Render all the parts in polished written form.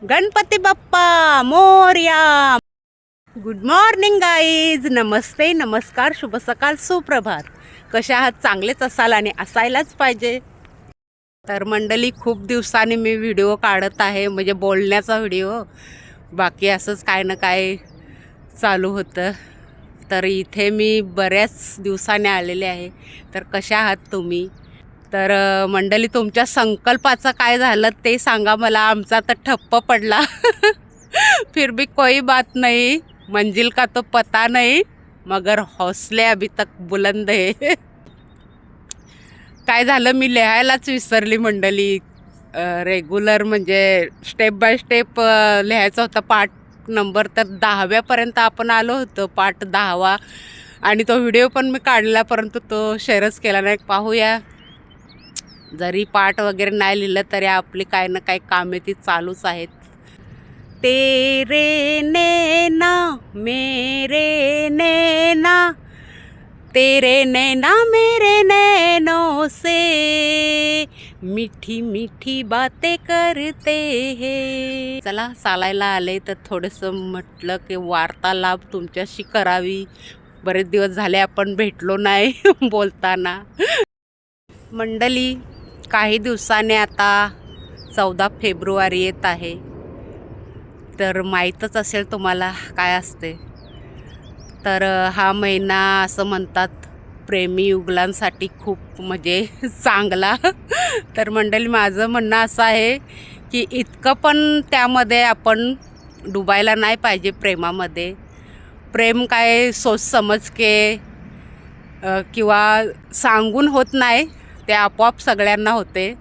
Ganpati Bappa Morya. Good morning guys, नमस्ते, नमस्कार, शुभ सकाळ, सुप्रभात. कशा आहात? चांगलेच असाल आणि असायलाच पाहिजे. तर मंडळी, खूप दिवसांनी मी व्हिडिओ काढत आहे, म्हणजे बोलण्याचा व्हिडिओ. बाकी असंच काय ना काय चालू होतं. तर इथे मी बऱ्याच दिवसाने आलेले आहे. तर कशा आहात तुम्ही? तर मंडळी, तुमच्या संकल्पाचं काय झालं ते सांगा मला. आमचा तर ठप्प पडला. फिर भी कोई बात नहीं, मंजिल का तो पता नहीं, मगर हौसले अभी तक बुलंद है. काय झालं, मी लिहायलाच विसरली मंडळी. रेग्युलर म्हणजे स्टेप बाय स्टेप लिहायचा होता पाठ नंबर. तर 10व्यापर्यंत आपण आलो होतो, पाठ 10वा. आणि तो व्हिडिओ पण मी काढला, परंतु तो शेअरच केला नाही. पाहूया, जरी पाठ वगैरे नाही लिहिलं तरी आपली काय ना काही कामे ती चालूच आहेत. तेरे नैना मेरे नैना, तेरे नैना मेरे नैनों से मीठी मीठी बातें करते हैं. चला, चालायला आले तर थोडंसं म्हटलं की वार्तालाप तुमच्याशी करावी. बरेच दिवस झाले आपण भेटलो नाही बोलताना. मंडळी, काही दिवसाने आता 14 फेब्रुवारी येत आहे. तर माहीतच असेल तुम्हाला काय असते. तर हा महिना असं म्हणतात प्रेमी युगलांसाठी खूप म्हणजे चांगला. तर मंडळी, माझं म्हणणं असं आहे की इतकं पण त्यामध्ये आपण डुबायला नाही पाहिजे प्रेमामध्ये. प्रेम काय सोच समज के किंवा सांगून होत नाही, ते आपोआप सगळ्यांना होते.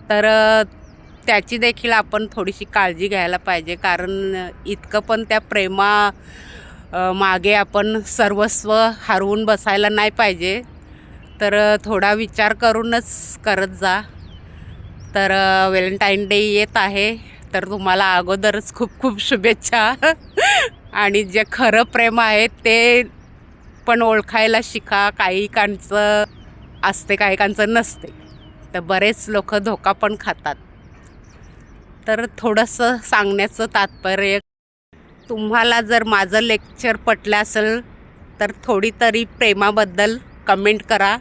तर त्याची देखील आपण थोडीशी काळजी घ्यायला पाहिजे. कारण इतकं पण त्या मागे आपण सर्वस्व हरवून बसायला नाही पाहिजे. तर थोडा विचार करूनच करत जा. तर व्हॅलेंटाईन डे येत आहे, तर तुम्हाला अगोदरच खूप खूप शुभेच्छा. आणि जे खरं प्रेम आहे ते पण ओळखायला शिका. काहीकांचं असते, काहीकांचं नसते. तर बरेच लोक धोका पण खातात. तर थोडंसं सांगण्याचं तात्पर्य, तुम्हाला जर माझं लेक्चर पटलं असेल तर थोडी तरी प्रेमाबद्दल कमेंट करा.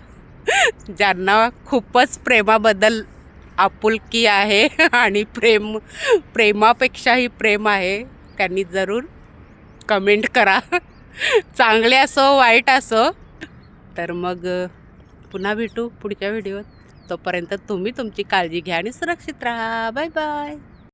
ज्यांना खूपच प्रेमाबद्दल आपुलकी आहे आणि प्रेमापेक्षाही प्रेम आहे, त्यांनी जरूर कमेंट करा. चांगले असो वाईट असो. तर मग पुन्हा भेटू पुढच्या व्हिडिओत. तोपर्यंत तुम्ही तुमची काळजी घ्या आणि सुरक्षित राहा. Bye bye.